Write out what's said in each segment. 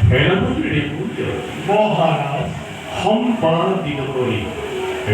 সেনাপতির মহারাজ সম্পাদিত করি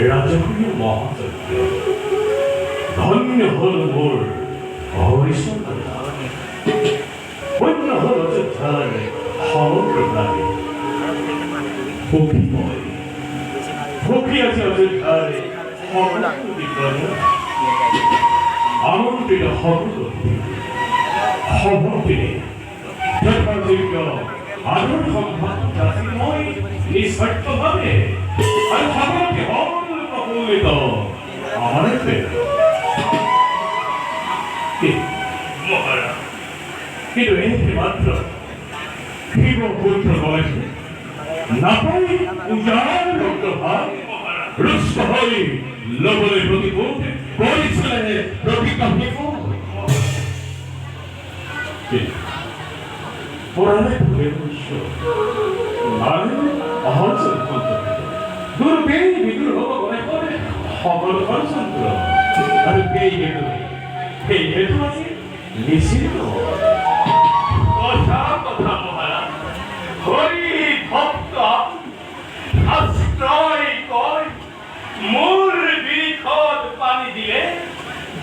রাজকীয় মহাযজ্ঞ ধন্য হল মোর হরিশঙ্কর ধন্য হল অযোধ্যার সমগ্র প্রাণী ফকিময় ফকি আছে অযোধ্যার সমগ্র বিজ্ঞান আমন্ত্রিত হবটিনে যথাযোগ্য আদর সম্ভাব জাতিময় নিঃস্বার্থভাবে আর সকলকে প্রফুল্লিত আমাদের মহারাজ কিন্তু এতে মাত্র শিব পুত্র বয়সে না পাই উজাড় রক্তভাব রুষ্ট হই লবণের প্রতিবোধ করেছিলেন প্রতিজ্ঞা বিফল পুরাণে দুর্বেই বিদুর হব মনে করে সকল সন্ত্র আর বেই হেতু এই হেতু আছে নিশ্চিত কথা কথা মহারাজ হরি ভক্ত আশ্রয় কয় মূল বিরিখদ পানি দিলে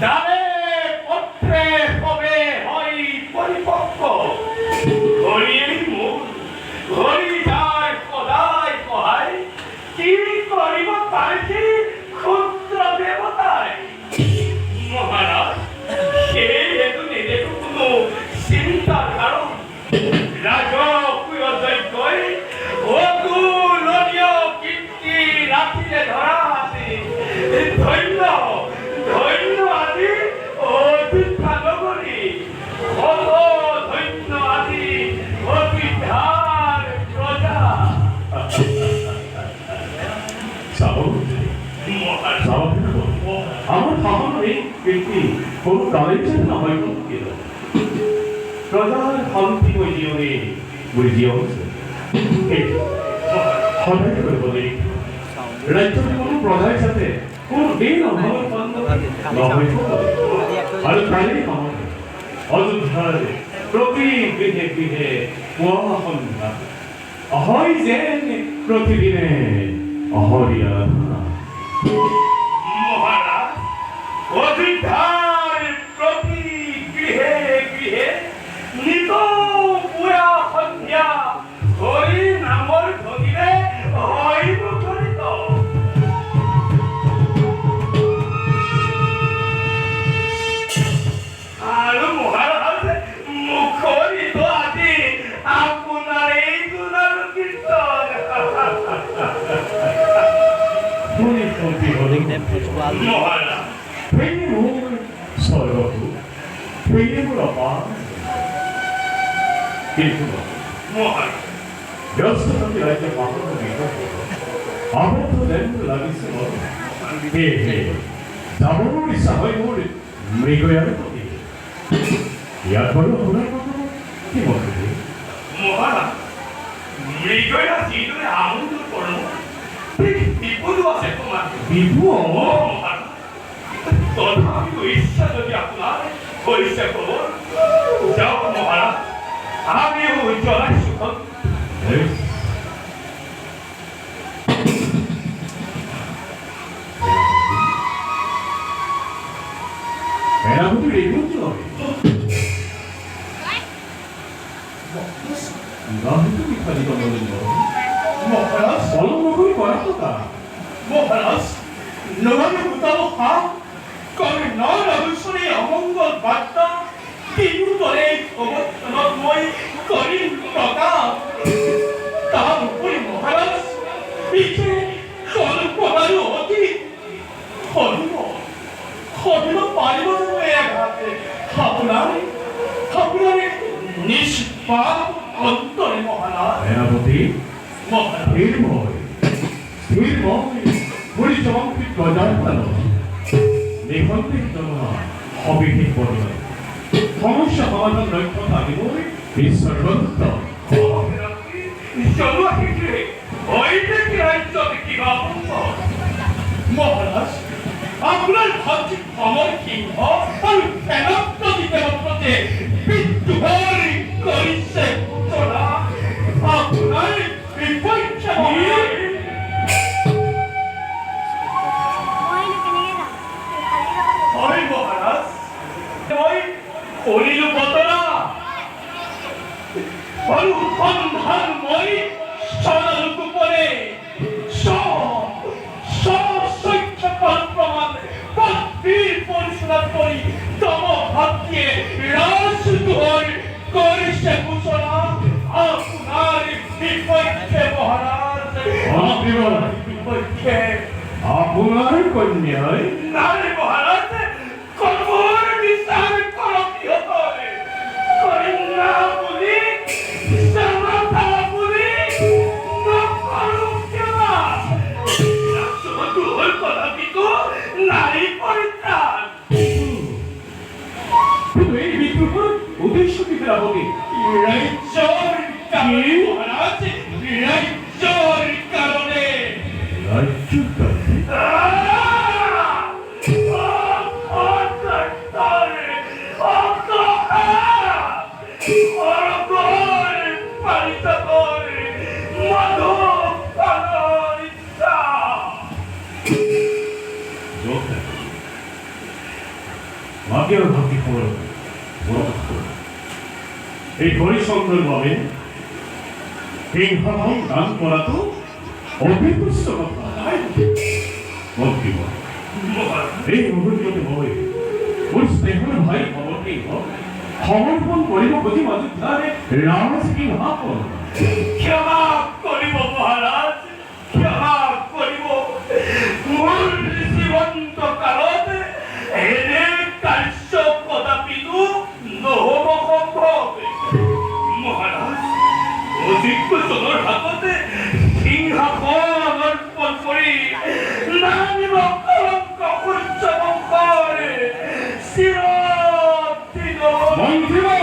ডালে পত্রে হবে হয় পরিপক্ক হরি মূল হরি যায় সদায় কহায় কি করিব পারছি ক্ষুদ্র দেবতায় মহারাজ সেই হেতু নিজে কোনো চিন্তার কারণ রাজকীয় যজ্ঞই অতুলনীয় কীর্তি রাখিলে ধরা আছে ধন্য ধন্য আদি অযোধ্যা নগরী কত ধন্য আদি অযোধ্যার প্রজা আমার সামান্য এই কীর্তি কোন কালের জন্য হয়তো প্রজার শান্তিময় জীবনে জীবন সদাই করে বলে রাজ্যের কোন প্রজার সাথে কোন দিন অভাবের আর তাই অযোধ্যার প্রতি গৃহে গৃহে কুয়া সন্ধ্যা হয় যেন প্রতিদিনে অহরিয়া মহারাজ অযোধ্যার প্রতি গৃহে গৃহে নিত পুয়া সন্ধ্যা হরি নামৰ ধ্বনিৰে হয় মুখৰিত আৰু মহাৰাজ মুখৰিত আদি আপোনাৰ এই গুণৰ কীৰ্তন মহাৰাজ প্ৰেম মোৰ স্বৰ্গটো প্ৰেম মোৰ অপাৰ কিন্তু মহারাজ ব্যস্ততাকে রাজ্যে পাঠানো বিপদ আবদ্ধ দেন লাগিছে হে হে যাবৰো ইচ্ছা হয় মোৰ মৃগয়াৰ প্ৰতি ইয়াত বাৰু আপোনাৰ কি মত মহাৰাজ মৃগয়া যিদৰে আনন্দ কৰ্ম বিপদো আছে তোমাৰ বিপদ মহাৰাজ তথাপিও ইচ্ছা যদি আপোনাৰ হৈছে ক'ব যাওক মহাৰাজ আমিও উজ্জ্বলাই সুখত সেনাপতির এই মন্ত্র হবে মহারাজ অলঙ্ঘন করা কথা মহারাজ নবাবে মোতাবক হাম কবে নরহস্যে অমঙ্গল বার্তা তিনু দলে অবস্থানত মই কৰিম প্ৰকাশ তাৰ উপৰি মহাৰাজ পিছে কল্পনাৰো অতি সৰিব পাৰিব এঘাতে আপোনাৰ নিষ্পাপ অন্তৰে মহাৰাজ সেনাপতি পরিচমন্ত্রিত প্রজার নিখন্দিত অবিহিত বর্ণনা সমস্যা সমাধান লক্ষ্য থাকিব ঈশ্বর দত্ত মহারাজ আপনার ভাবছি আমার সিংহ আর ফেরত দিতে মধ্যে বিদ্রোহ করিছে তোরা সন্ধান মই সদালুকু পরে প্রমাণ পত্রির পরিচালনা করি তম ভাগ্যে রাজদুয়ার করিছে ঘোষণা আপনার বিপক্ষে মহারাজ বিপক্ষে আপনার কন্যায় নারে মহারাজ কর্মর বিচার করতি হতে কন্যা বলি সমাতা বলি নকরু কেনা রাষ্ট্রপতি হল কথা কিন্তু নারী পরিত্রাণ এই বিদ্রোহ উদ্দেশ্য কি ফেরা হবে রাজ্যর কারণে মহারাজ রাজ্যর কারণে রাজ্যর কারণে এই হরিচন্দ্র ভাবে সিংহম দান করা তো অভিপুষ্ট কথা এই মুহূর্তে ভয় ওর স্নেহর ভাই খবরটি সমর্পণ করিব প্রতি মাঝে তারে রাম সিংহ ক্ষমা করিব মহারাজ ক্ষমা করিব মূল জীবন্ত কালত এনে কার্য কদাপিদু নহব সম্ভৱ মহারাজ অধিক জনৰ হাততে সিংহাসন অৰ্পণ কৰি নামিব কলংক সূৰ্য বংশৰে চিৰদিন মন্ত্ৰীবৰে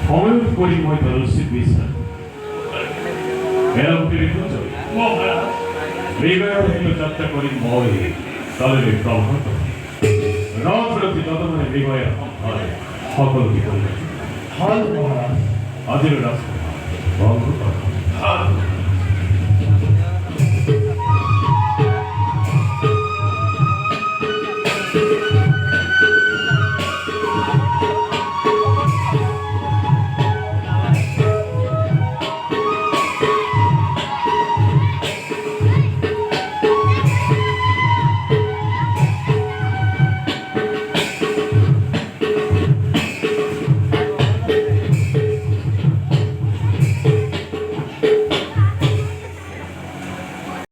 সময় করি মই তরসিত বিচার এরম টেলিফোন চলে বিগয় হইল যাত্রা করি মই তলে প্রভাত রথ রথি যতক্ষণে বিগয় সকল কি করবে আজির রাস্তা বন্ধ করা